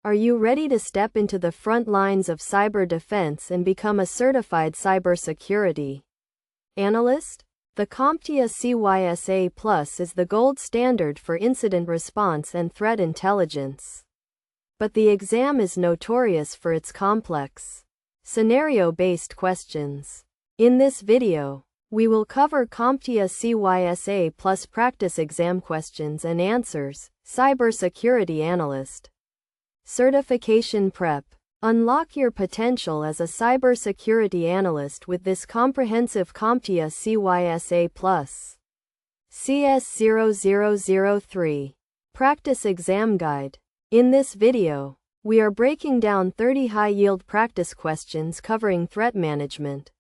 Are you ready to step into the front lines of cyber defense and become a certified cybersecurity analyst? The CompTIA CySA Plus is the gold standard for incident response and threat intelligence. But the exam is notorious for its complex, scenario-based questions. In this video, we will cover CompTIA CySA Plus practice exam questions and answers, Cybersecurity Analyst Certification Prep. Unlock your potential as a cybersecurity analyst with this comprehensive CompTIA CySA Plus CS0003 Practice Exam Guide. In this video, we are breaking down 30 high-yield practice questions covering threat management,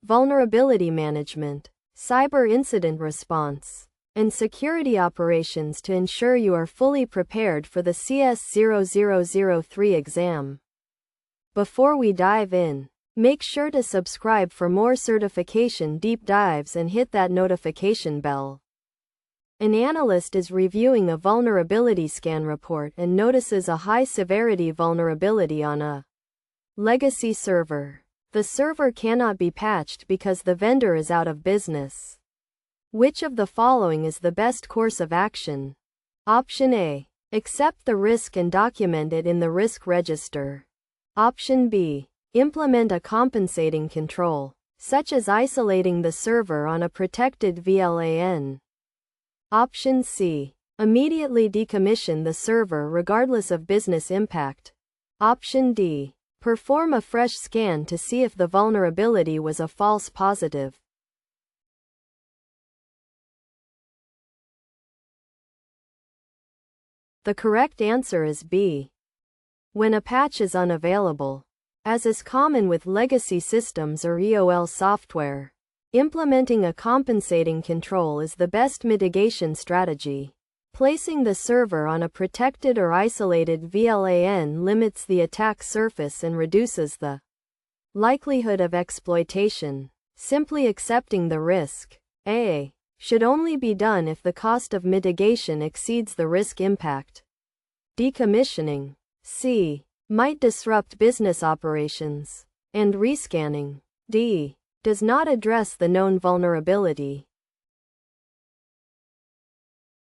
vulnerability management, cyber incident response, and security operations to ensure you are fully prepared for the CS0003 exam. Before we dive in, make sure to subscribe for more certification deep dives and hit that notification bell. An analyst is reviewing a vulnerability scan report and notices a high-severity vulnerability on a legacy server. The server cannot be patched because the vendor is out of business. Which of the following is the best course of action? Option A. Accept the risk and document it in the risk register. Option B. Implement a compensating control, such as isolating the server on a protected VLAN. Option C. Immediately decommission the server regardless of business impact. Option D. Perform a fresh scan to see if the vulnerability was a false positive. The correct answer is B. When a patch is unavailable, as is common with legacy systems or EOL software, implementing a compensating control is the best mitigation strategy. Placing the server on a protected or isolated VLAN limits the attack surface and reduces the likelihood of exploitation. Simply accepting the risk, A, should only be done if the cost of mitigation exceeds the risk impact. Decommissioning, C, might disrupt business operations. And rescanning, D, does not address the known vulnerability.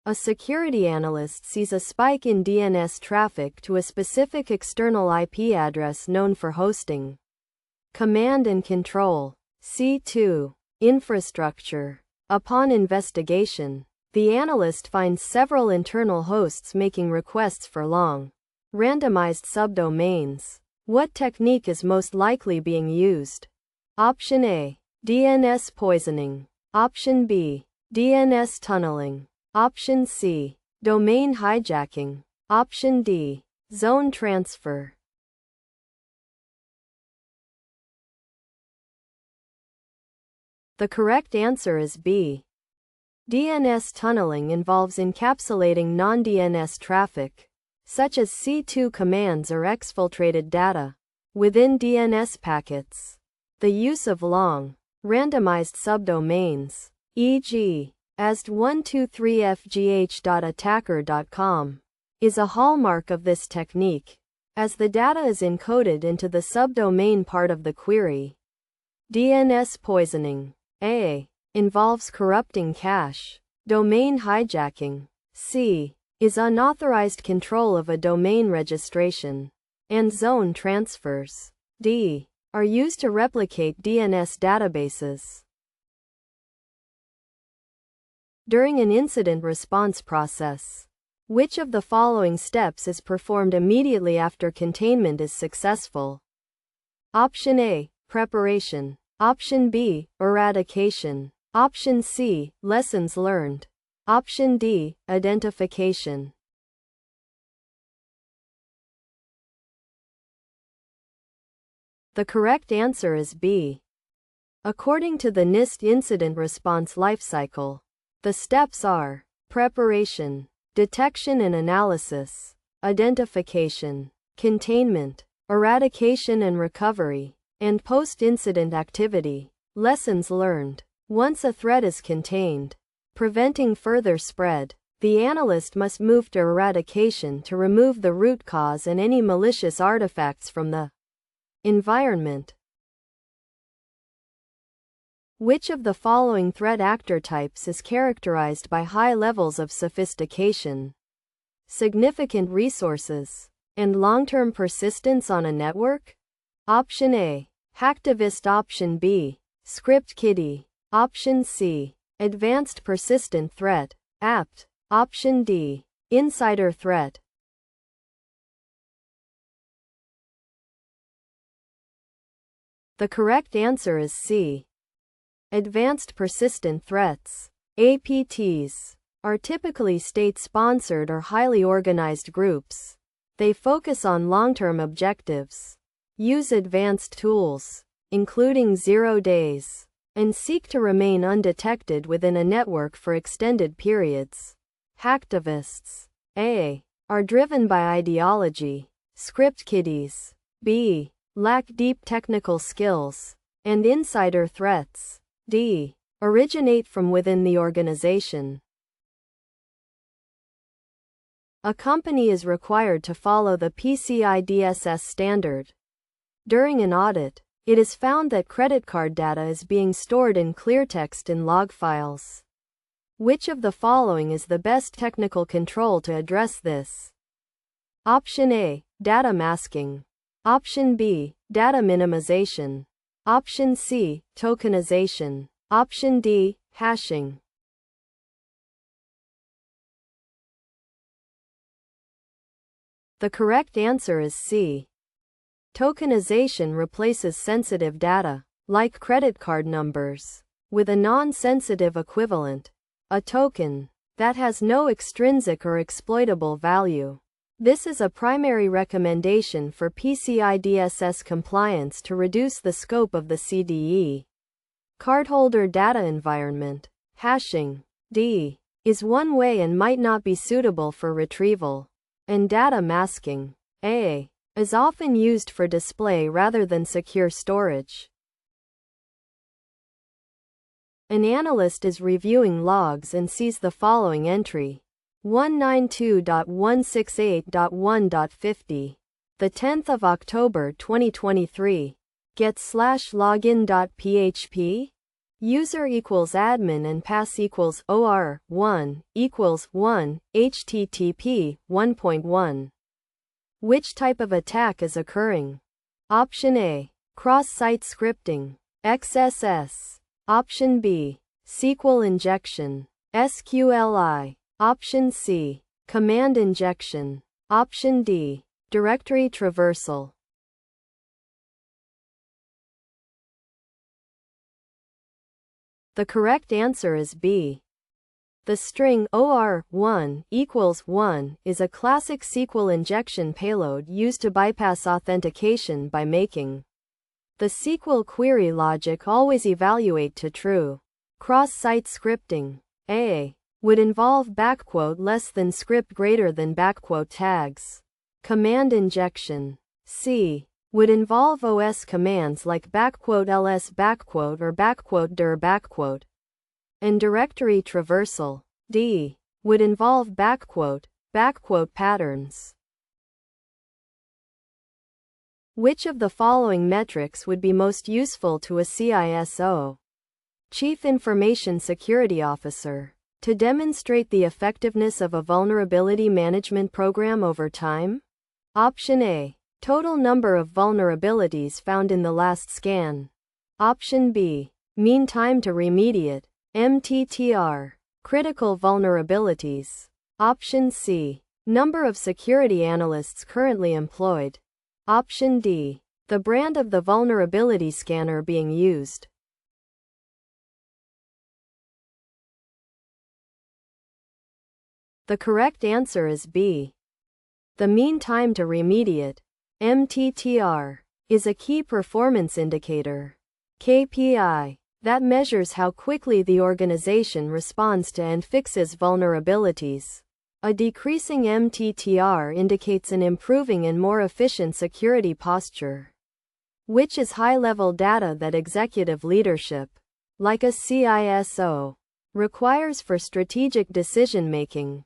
A security analyst sees a spike in DNS traffic to a specific external IP address known for hosting. Command and Control, C2, Infrastructure. Upon investigation, the analyst finds several internal hosts making requests for long, randomized subdomains. What technique is most likely being used? Option A. DNS poisoning. Option B. DNS tunneling. Option C. Domain hijacking. Option D. Zone transfer. The correct answer is B. DNS tunneling involves encapsulating non-DNS traffic, such as C2 commands or exfiltrated data, within DNS packets. The use of long, randomized subdomains, e.g., ast123fgh.attacker.com, is a hallmark of this technique, as the data is encoded into the subdomain part of the query. DNS poisoning, A, involves corrupting cache. Domain hijacking, C, is unauthorized control of a domain registration. And zone transfers, D, are used to replicate DNS databases. During an incident response process, which of the following steps is performed immediately after containment is successful? Option A, preparation. Option B, eradication. Option C, lessons learned. Option D, identification. The correct answer is B. According to the NIST incident response lifecycle, the steps are preparation, detection and analysis, identification, containment, eradication and recovery, and post-incident activity. Lessons learned. Once a threat is contained, preventing further spread. The analyst must move to eradication to remove the root cause and any malicious artifacts from the environment. Which of the following threat actor types is characterized by high levels of sophistication, significant resources, and long-term persistence on a network? Option A, hacktivist. Option B, script kiddie. Option C, advanced persistent threat, apt. Option D, insider threat. The correct answer is C. Advanced persistent threats. APTs are typically state-sponsored or highly organized groups. They focus on long-term objectives, use advanced tools, including 0 days, and seek to remain undetected within a network for extended periods. Hacktivists A. are driven by ideology. Script kiddies B. lack deep technical skills. And insider threats D. originate from within the organization. A company is required to follow the PCI DSS standard. During an audit, it is found that credit card data is being stored in cleartext in log files. Which of the following is the best technical control to address this? Option A, data masking. Option B, data minimization. Option C, tokenization. Option D, hashing. The correct answer is C. Tokenization replaces sensitive data, like credit card numbers, with a non-sensitive equivalent, a token, that has no extrinsic or exploitable value. This is a primary recommendation for PCI DSS compliance to reduce the scope of the CDE. Cardholder data environment. Hashing D. is one way and might not be suitable for retrieval. And data masking A. is often used for display rather than secure storage. An analyst is reviewing logs and sees the following entry: 192.168.1.50. The 10th of October 2023. Get/login.php. User equals admin and pass equals OR1 equals 1 HTTP 1.1. Which type of attack is occurring? Option A, cross-site scripting, XSS. Option B, SQL injection, SQLI. Option C, command injection. Option D, directory traversal. The correct answer is B. The string OR1 equals 1 is a classic SQL injection payload used to bypass authentication by making the SQL query logic always evaluate to true. Cross-site scripting A would involve less than script greater than tags. Command injection C would involve OS commands like ls or dir . And directory traversal D would involve patterns. Which of the following metrics would be most useful to a CISO? Chief Information Security Officer. To demonstrate the effectiveness of a vulnerability management program over time? Option A, total number of vulnerabilities found in the last scan. Option B, mean time to remediate, MTTR, critical vulnerabilities. Option C, number of security analysts currently employed. Option D, the brand of the vulnerability scanner being used. The correct answer is B. The mean time to remediate, MTTR, is a key performance indicator, KPI, that measures how quickly the organization responds to and fixes vulnerabilities. A decreasing MTTR indicates an improving and more efficient security posture, which is high-level data that executive leadership, like a CISO, requires for strategic decision-making.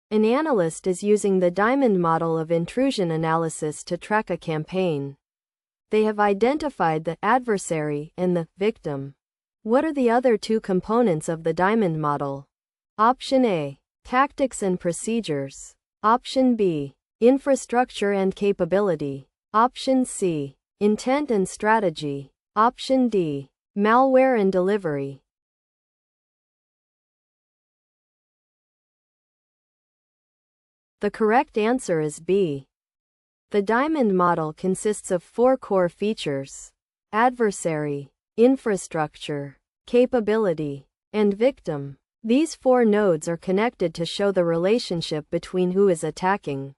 An analyst is using the diamond model of intrusion analysis to track a campaign. They have identified the adversary and the victim. What are the other two components of the diamond model? Option A, tactics and procedures. Option B, infrastructure and capability. Option C, intent and strategy. Option D, malware and delivery. The correct answer is B. The diamond model consists of 4 core features: adversary, infrastructure, capability, and victim. These 4 nodes are connected to show the relationship between who is attacking,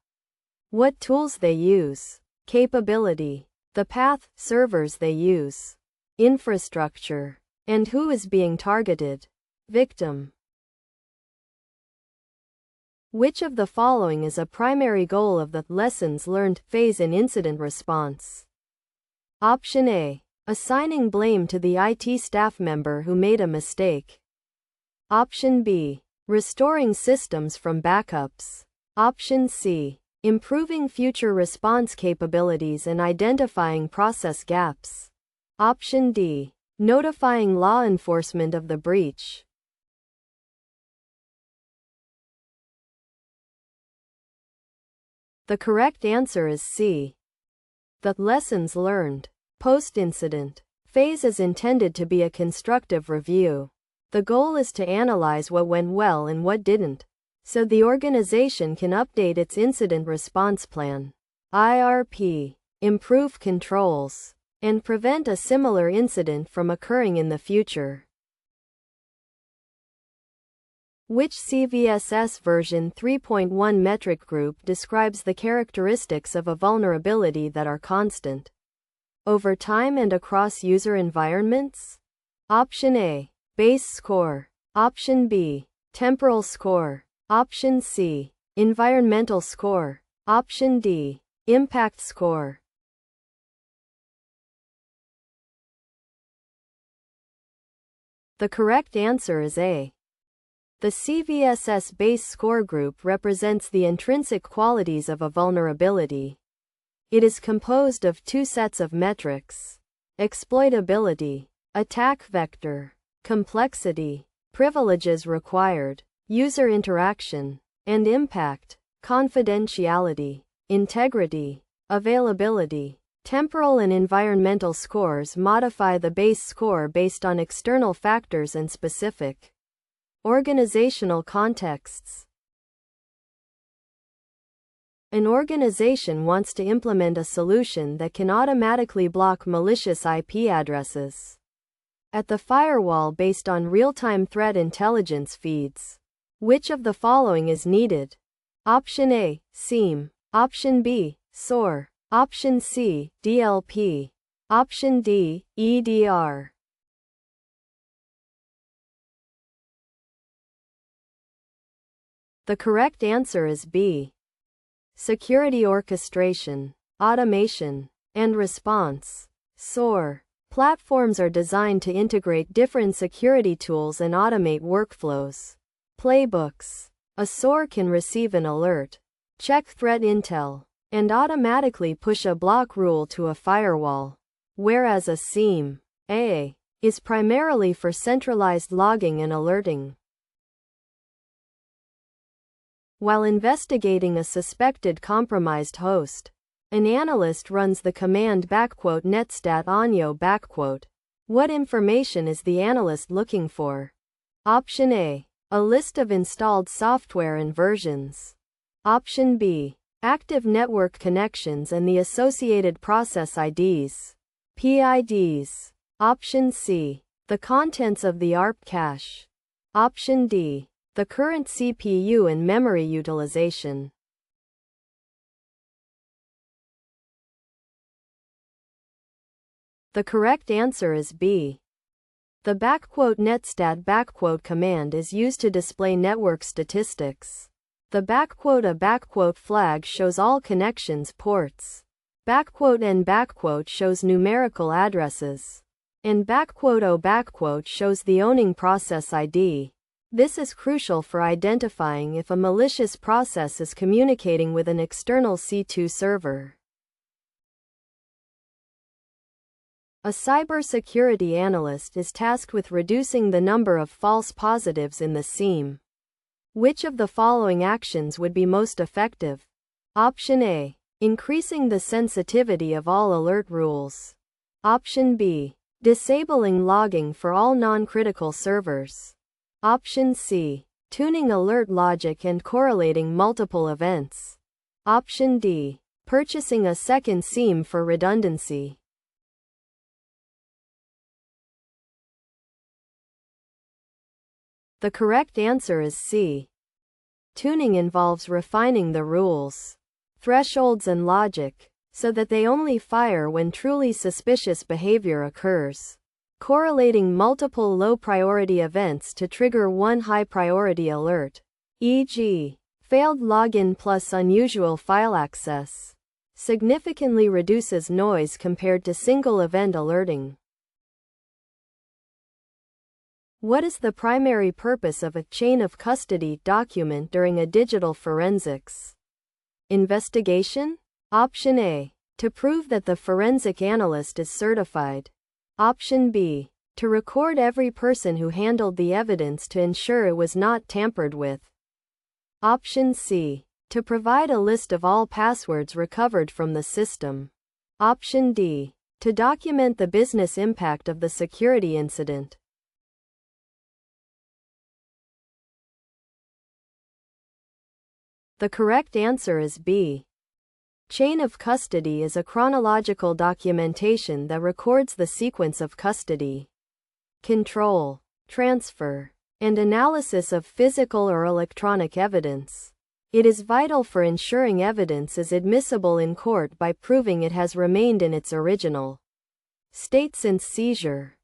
what tools they use, capability, the path, servers they use, infrastructure, and who is being targeted, victim. Which of the following is a primary goal of the lessons learned phase in incident response? Option A, assigning blame to the IT staff member who made a mistake. Option B, restoring systems from backups. Option C, improving future response capabilities and identifying process gaps. Option D, notifying law enforcement of the breach. The correct answer is C. The lessons learned post-incident phase is intended to be a constructive review. The goal is to analyze what went well and what didn't, so the organization can update its incident response plan, IRP, improve controls, and prevent a similar incident from occurring in the future. Which CVSS version 3.1 metric group describes the characteristics of a vulnerability that are constant over time and across user environments? Option A, base score. Option B, temporal score. Option C, environmental score. Option D, impact score. The correct answer is A. The CVSS base score group represents the intrinsic qualities of a vulnerability. It is composed of 2 sets of metrics: exploitability, attack vector, complexity, privileges required, user interaction, and impact, confidentiality, integrity, availability. Temporal and environmental scores modify the base score based on external factors and specific organizational contexts. An organization wants to implement a solution that can automatically block malicious IP addresses at the firewall based on real-time threat intelligence feeds. Which of the following is needed? Option A, SIEM. Option B, SOAR. Option C, DLP. Option D, EDR. The correct answer is B. Security orchestration, automation, and response. SOAR platforms are designed to integrate different security tools and automate workflows. Playbooks. A SOAR can receive an alert, check threat intel, and automatically push a block rule to a firewall, whereas a SIEM is primarily for centralized logging and alerting. While investigating a suspected compromised host, an analyst runs the command "netstat onyo". What information is the analyst looking for? Option A, a list of installed software and versions. Option B, active network connections and the associated process IDs, PIDs. Option C, the contents of the ARP cache. Option D, the current CPU and memory utilization. The correct answer is B. The "netstat" command is used to display network statistics. The "a" flag shows all connections ports. "N" shows numerical addresses. And "O" shows the owning process ID. This is crucial for identifying if a malicious process is communicating with an external C2 server. A cybersecurity analyst is tasked with reducing the number of false positives in the SIEM. Which of the following actions would be most effective? Option A. Increasing the sensitivity of all alert rules. Option B. Disabling logging for all non-critical servers. Option C. Tuning alert logic and correlating multiple events. Option D. Purchasing a second SIEM for redundancy. The correct answer is C. Tuning involves refining the rules, thresholds and logic, so that they only fire when truly suspicious behavior occurs, correlating multiple low-priority events to trigger one high-priority alert, e.g., failed login plus unusual file access, significantly reduces noise compared to single-event alerting. What is the primary purpose of a chain of custody document during a digital forensics investigation? Option A. To prove that the forensic analyst is certified. Option B. To record every person who handled the evidence to ensure it was not tampered with. Option C. To provide a list of all passwords recovered from the system. Option D. To document the business impact of the security incident. The correct answer is B. Chain of custody is a chronological documentation that records the sequence of custody, control, transfer, and analysis of physical or electronic evidence. It is vital for ensuring evidence is admissible in court by proving it has remained in its original state since seizure.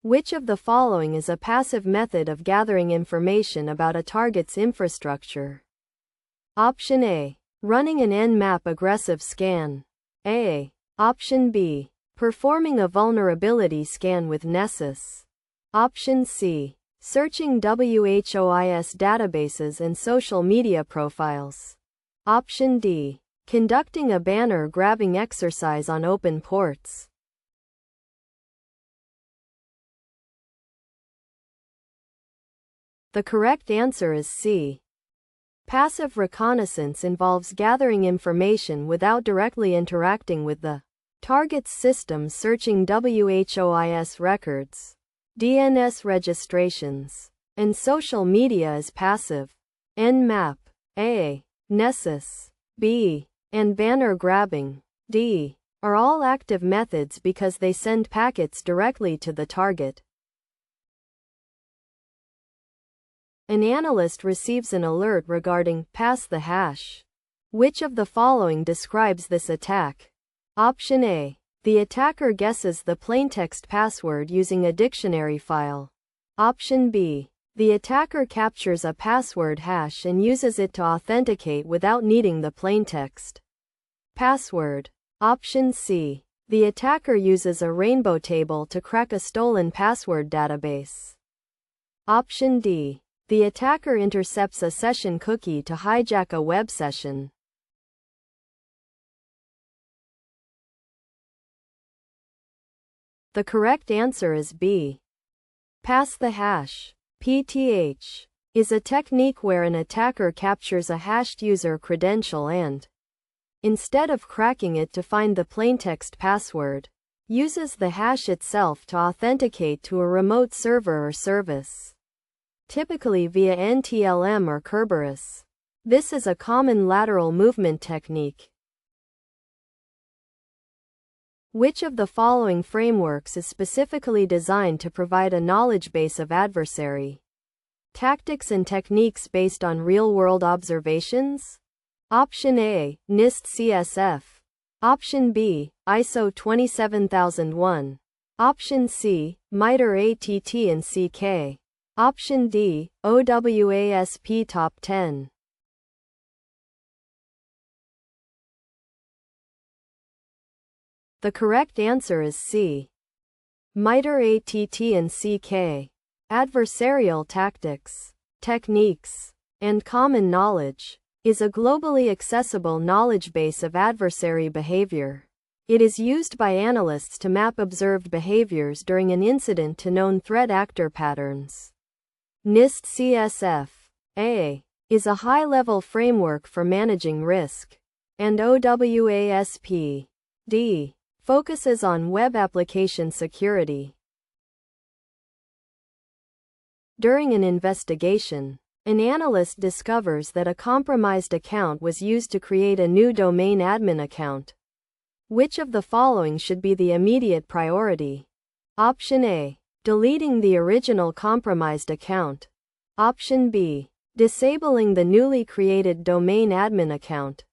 Which of the following is a passive method of gathering information about a target's infrastructure? Option A. Running an Nmap aggressive scan. A. Option B. Performing a vulnerability scan with Nessus. Option C. Searching WHOIS databases and social media profiles. Option D. Conducting a banner grabbing exercise on open ports. The correct answer is C. Passive reconnaissance involves gathering information without directly interacting with the target's system. Searching WHOIS records, DNS registrations, and social media is passive. Nmap, A. Nessus, B. And banner grabbing, D. Are all active methods because they send packets directly to the target. An analyst receives an alert regarding pass the hash. Which of the following describes this attack? Option A. The attacker guesses the plaintext password using a dictionary file. Option B. The attacker captures a password hash and uses it to authenticate without needing the plaintext password. Option C. The attacker uses a rainbow table to crack a stolen password database. Option D. The attacker intercepts a session cookie to hijack a web session. The correct answer is B. Pass the hash, PTH, is a technique where an attacker captures a hashed user credential and, instead of cracking it to find the plaintext password, uses the hash itself to authenticate to a remote server or service, typically via NTLM or Kerberos. This is a common lateral movement technique. Which of the following frameworks is specifically designed to provide a knowledge base of adversary tactics and techniques based on real-world observations? Option A. NIST CSF. Option B. ISO 27001. Option C. MITRE ATT and CK. Option D. OWASP Top 10. The correct answer is C. MITRE ATT and CK. adversarial tactics, techniques, and common knowledge, is a globally accessible knowledge base of adversary behavior. It is used by analysts to map observed behaviors during an incident to known threat actor patterns. NIST CSF-A is a high-level framework for managing risk, and OWASP-D focuses on web application security. During an investigation, an analyst discovers that a compromised account was used to create a new domain admin account. Which of the following should be the immediate priority? Option A. Deleting the original compromised account. Option B. Disabling the newly created domain admin account.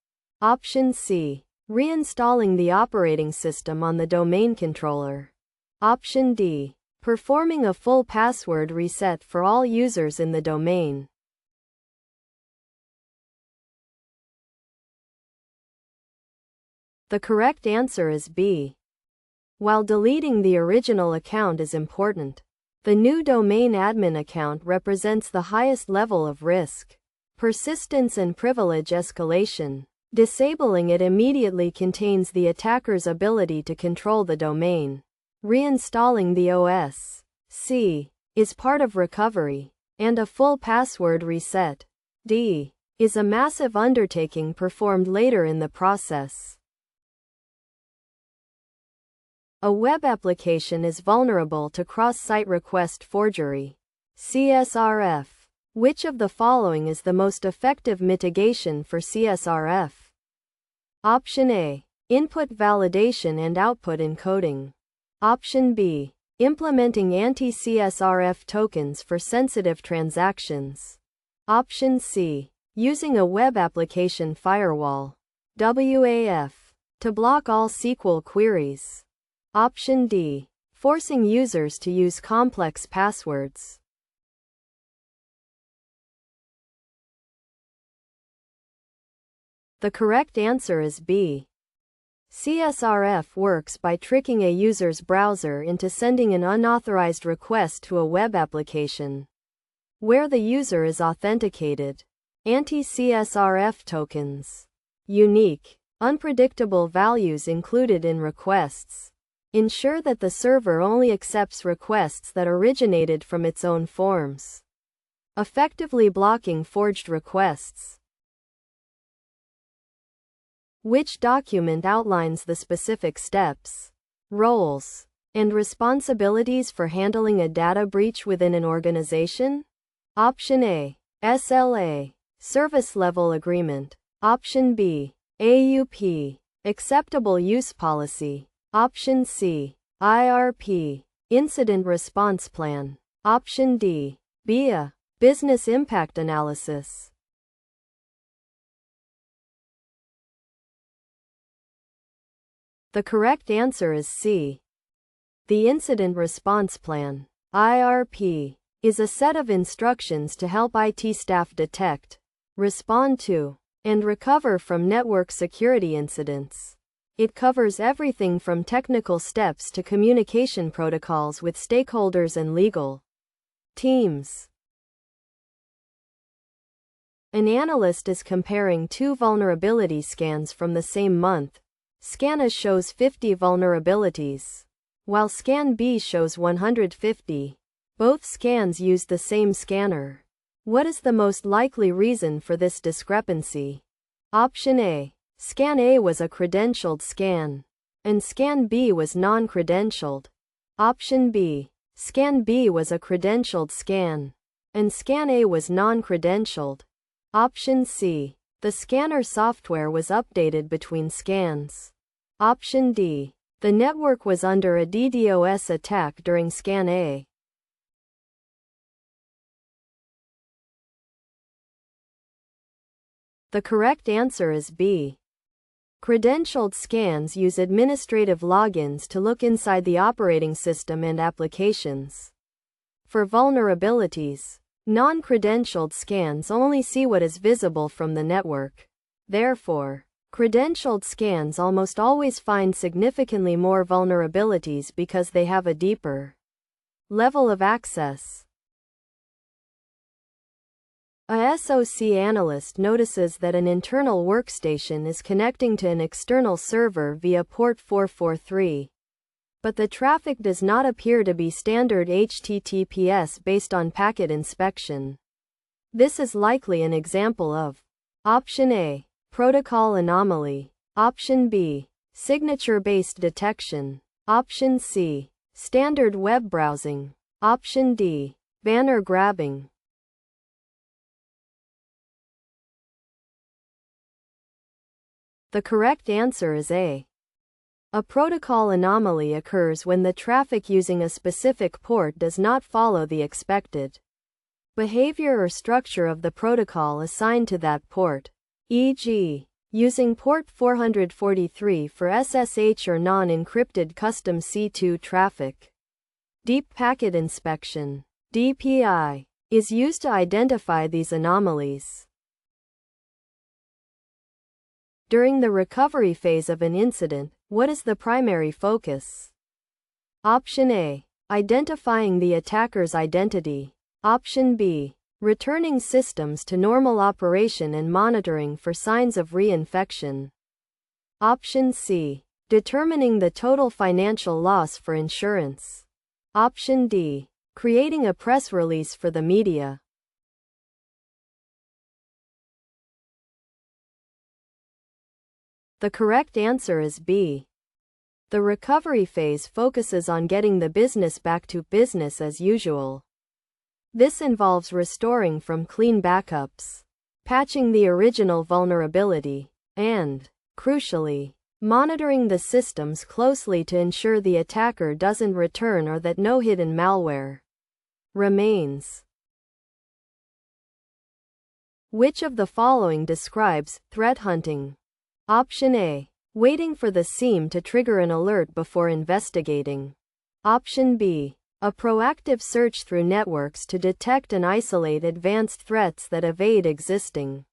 Option C. Reinstalling the operating system on the domain controller. Option D. Performing a full password reset for all users in the domain. The correct answer is B. While deleting the original account is important, the new domain admin account represents the highest level of risk, persistence, and privilege escalation. Disabling it immediately contains the attacker's ability to control the domain. Reinstalling the OS C is part of recovery, and a full password reset D is a massive undertaking performed later in the process. A web application is vulnerable to cross-site request forgery, CSRF. Which of the following is the most effective mitigation for CSRF? Option A. Input validation and output encoding. Option B. Implementing anti-CSRF tokens for sensitive transactions. Option C. Using a web application firewall, WAF, to block all SQL queries. Option D. Forcing users to use complex passwords. The correct answer is B. CSRF works by tricking a user's browser into sending an unauthorized request to a web application, where the user is authenticated. Anti-CSRF tokens. Unique, unpredictable values included in requests. Ensure that the server only accepts requests that originated from its own forms, effectively blocking forged requests. Which document outlines the specific steps, roles, and responsibilities for handling a data breach within an organization? Option A. SLA, Service Level Agreement. Option B. AUP, Acceptable Use Policy. Option C. IRP, Incident Response Plan. Option D. BIA, Business Impact Analysis. The correct answer is C. The Incident Response Plan, IRP, is a set of instructions to help IT staff detect, respond to, and recover from network security incidents. It covers everything from technical steps to communication protocols with stakeholders and legal teams. An analyst is comparing two vulnerability scans from the same month. Scan A shows 50 vulnerabilities, while Scan B shows 150. Both scans use the same scanner. What is the most likely reason for this discrepancy? Option A. Scan A was a credentialed scan, and Scan B was non-credentialed. Option B. Scan B was a credentialed scan, and Scan A was non-credentialed. Option C. The scanner software was updated between scans. Option D. The network was under a DDoS attack during Scan A. The correct answer is B. Credentialed scans use administrative logins to look inside the operating system and applications. For vulnerabilities, non-credentialed scans only see what is visible from the network. Therefore, credentialed scans almost always find significantly more vulnerabilities because they have a deeper level of access. A SOC analyst notices that an internal workstation is connecting to an external server via port 443. But the traffic does not appear to be standard HTTPS based on packet inspection. This is likely an example of Option A, protocol anomaly. Option B, signature-based detection. Option C, standard web browsing. Option D, banner grabbing. The correct answer is A. A protocol anomaly occurs when the traffic using a specific port does not follow the expected behavior or structure of the protocol assigned to that port, e.g., using port 443 for SSH or non-encrypted custom C2 traffic. Deep Packet Inspection, DPI, is used to identify these anomalies. During the recovery phase of an incident, what is the primary focus? Option A, identifying the attacker's identity. Option B, returning systems to normal operation and monitoring for signs of reinfection. Option C, determining the total financial loss for insurance. Option D, creating a press release for the media. The correct answer is B. The recovery phase focuses on getting the business back to business as usual. This involves restoring from clean backups, patching the original vulnerability, and, crucially, monitoring the systems closely to ensure the attacker doesn't return or that no hidden malware remains. Which of the following describes threat hunting? Option A, waiting for the SIEM to trigger an alert before investigating. Option B, a proactive search through networks to detect and isolate advanced threats that evade existing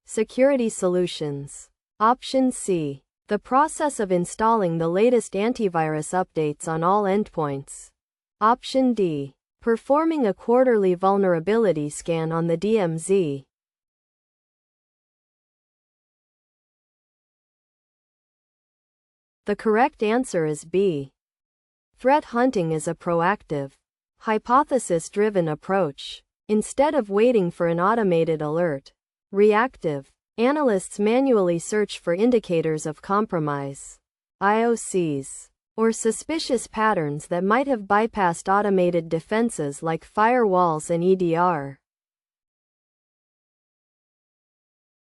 security solutions. Option C, the process of installing the latest antivirus updates on all endpoints. Option D, performing a quarterly vulnerability scan on the DMZ. The correct answer is B. Threat hunting is a proactive, hypothesis-driven approach. Instead of waiting for an automated alert, reactive, analysts manually search for indicators of compromise, IOCs, or suspicious patterns that might have bypassed automated defenses like firewalls and EDR.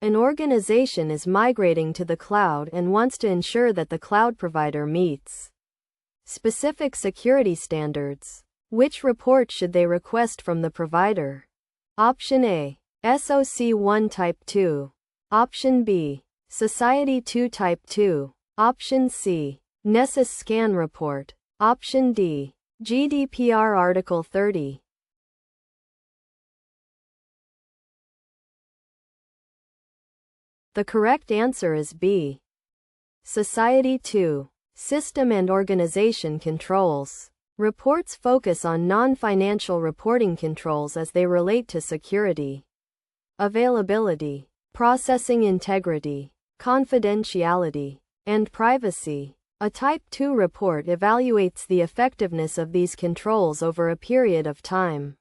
An organization is migrating to the cloud and wants to ensure that the cloud provider meets specific security standards. Which report should they request from the provider? Option A, SOC 1 Type 2. Option B, Society 2 Type 2. Option C, Nessus Scan Report. Option D, GDPR Article 30. The correct answer is B. Society 2. System and Organization Controls. Reports focus on non-financial reporting controls as they relate to security, availability, processing integrity, confidentiality, and privacy. A Type 2 report evaluates the effectiveness of these controls over a period of time,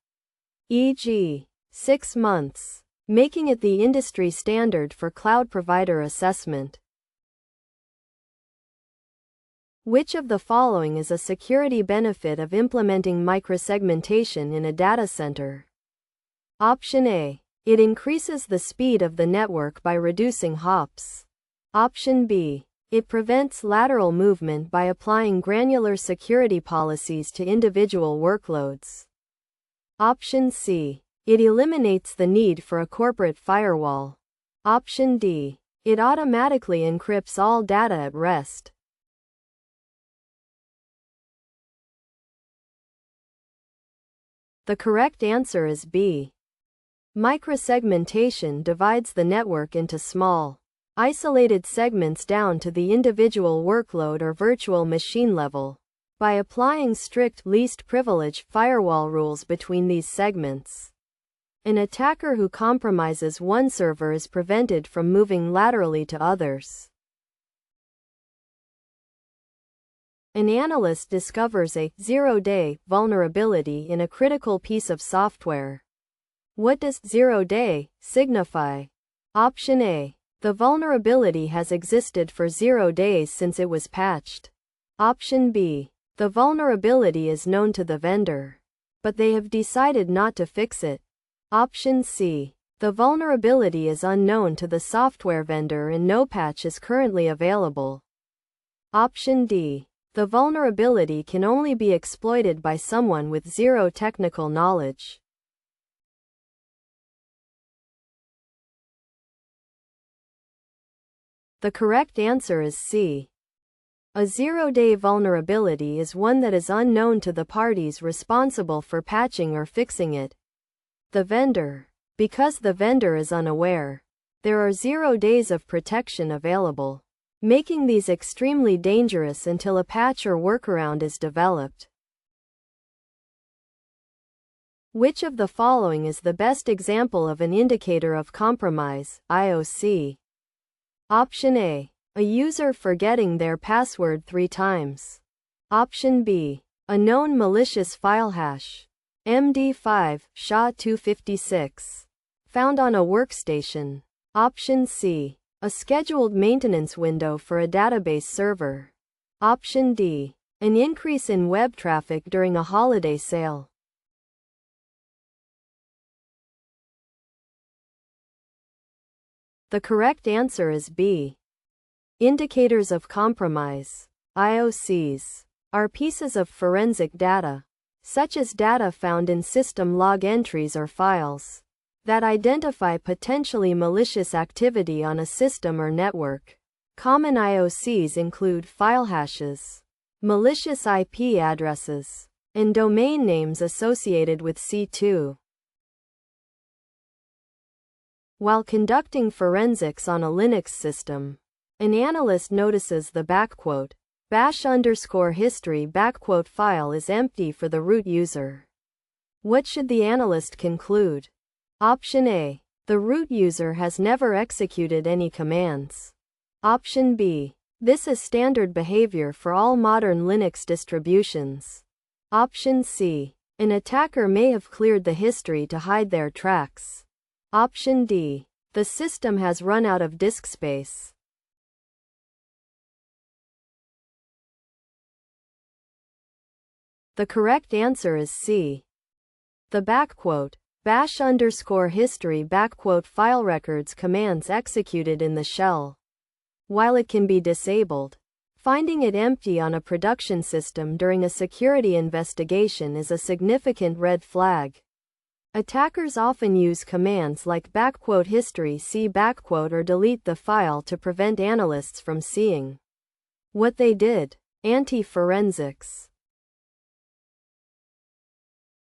e.g., 6 months, making it the industry standard for cloud provider assessment. Which of the following is a security benefit of implementing microsegmentation in a data center? Option A, it increases the speed of the network by reducing hops. Option B, it prevents lateral movement by applying granular security policies to individual workloads. Option C, it eliminates the need for a corporate firewall. Option D, it automatically encrypts all data at rest. The correct answer is B. Microsegmentation divides the network into small, isolated segments down to the individual workload or virtual machine level, by applying strict least privilege firewall rules between these segments. An attacker who compromises one server is prevented from moving laterally to others. An analyst discovers a zero-day vulnerability in a critical piece of software. What does zero-day signify? Option A. The vulnerability has existed for 0 days since it was patched. Option B. The vulnerability is known to the vendor, but they have decided not to fix it. Option C. The vulnerability is unknown to the software vendor and no patch is currently available. Option D. The vulnerability can only be exploited by someone with zero technical knowledge. The correct answer is C. A zero-day vulnerability is one that is unknown to the parties responsible for patching or fixing it. The vendor. Because the vendor is unaware, there are 0 days of protection available, making these extremely dangerous until a patch or workaround is developed. Which of the following is the best example of an indicator of compromise, IOC? Option A. A user forgetting their password 3 times. Option B. A known malicious file hash, MD5, SHA-256, found on a workstation. Option C. A scheduled maintenance window for a database server. Option D. An increase in web traffic during a holiday sale. The correct answer is B. Indicators of compromise, IOCs, are pieces of forensic data, such as data found in system log entries or files, that identify potentially malicious activity on a system or network. Common IOCs include file hashes, malicious IP addresses, and domain names associated with C2. While conducting forensics on a Linux system, an analyst notices the "bash_history" file is empty for the root user. What should the analyst conclude? Option A. The root user has never executed any commands. Option B. This is standard behavior for all modern Linux distributions. Option C. An attacker may have cleared the history to hide their tracks. Option D. The system has run out of disk space. The correct answer is C. The "bash_history" file records commands executed in the shell. While it can be disabled, finding it empty on a production system during a security investigation is a significant red flag. Attackers often use commands like "history C" or delete the file to prevent analysts from seeing what they did. Anti-forensics.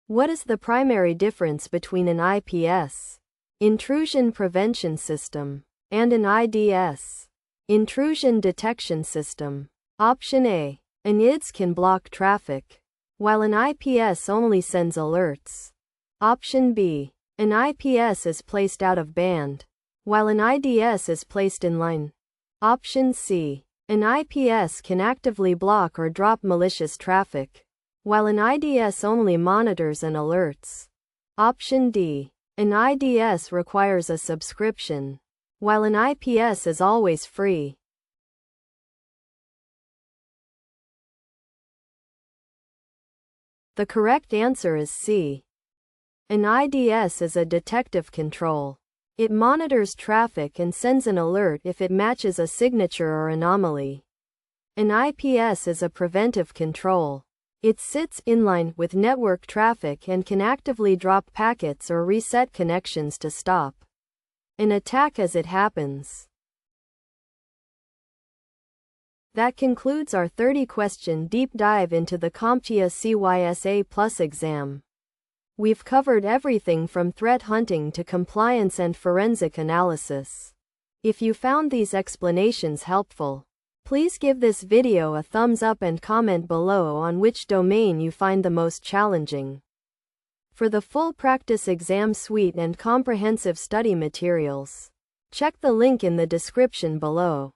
What is the primary difference between an IPS, intrusion prevention system, and an IDS, intrusion detection system? Option A. An IDS can block traffic, while an IPS only sends alerts. Option B. An IPS is placed out of band, while an IDS is placed in line. Option C. An IPS can actively block or drop malicious traffic, while an IDS only monitors and alerts. Option D. An IDS requires a subscription, while an IPS is always free. The correct answer is C. An IDS is a detective control. It monitors traffic and sends an alert if it matches a signature or anomaly. An IPS is a preventive control. It sits in line with network traffic and can actively drop packets or reset connections to stop an attack as it happens. That concludes our 30-question deep dive into the CompTIA CySA Plus exam. We've covered everything from threat hunting to compliance and forensic analysis. If you found these explanations helpful, please give this video a thumbs up and comment below on which domain you find the most challenging. For the full practice exam suite and comprehensive study materials, check the link in the description below.